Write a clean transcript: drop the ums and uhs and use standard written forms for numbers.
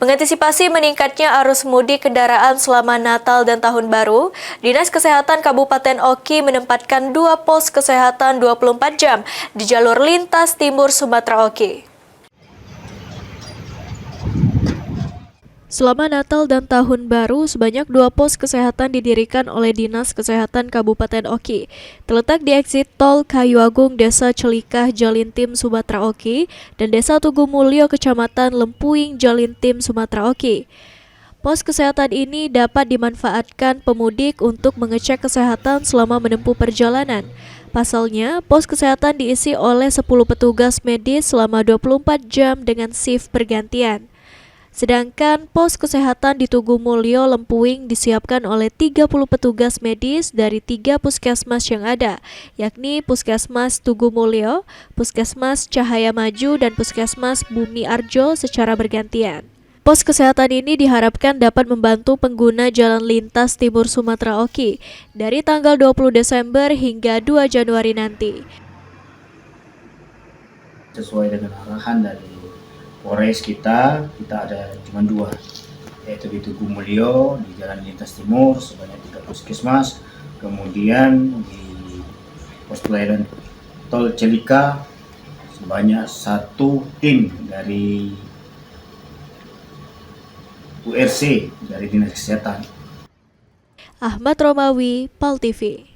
Mengantisipasi meningkatnya arus mudik kendaraan selama Natal dan Tahun Baru, Dinas Kesehatan Kabupaten Oki menempatkan 2 pos kesehatan 24 jam di jalur lintas timur Sumatera Oki. Selama Natal dan Tahun Baru, sebanyak 2 pos kesehatan didirikan oleh Dinas Kesehatan Kabupaten Oki. Terletak di eksit tol Kayu Agung, Desa Celikah, Jalintim, Sumatera Oki, dan Desa Tugu Mulyo, Kecamatan Lempuing, Jalintim, Sumatera Oki. Pos kesehatan ini dapat dimanfaatkan pemudik untuk mengecek kesehatan selama menempuh perjalanan. Pasalnya, pos kesehatan diisi oleh 10 petugas medis selama 24 jam dengan shift bergantian. Sedangkan pos kesehatan di Tugu Mulyo, Lempuing disiapkan oleh 30 petugas medis dari 3 puskesmas yang ada, yakni Puskesmas Tugu Mulyo, Puskesmas Cahaya Maju, dan Puskesmas Bumi Arjo secara bergantian. Pos kesehatan ini diharapkan dapat membantu pengguna jalan lintas timur Sumatera Oki dari tanggal 20 Desember hingga 2 Januari nanti. Sesuai dengan arahan dari Polres kita ada cuma 2, yaitu di Tugu Mulyo di Jalan Lintas Timur sebanyak 3 puskesmas, kemudian di pos pelayanan tol Celika sebanyak 1 tim dari URC dari Dinas Kesehatan. Ahmad Romawi, PAL TV.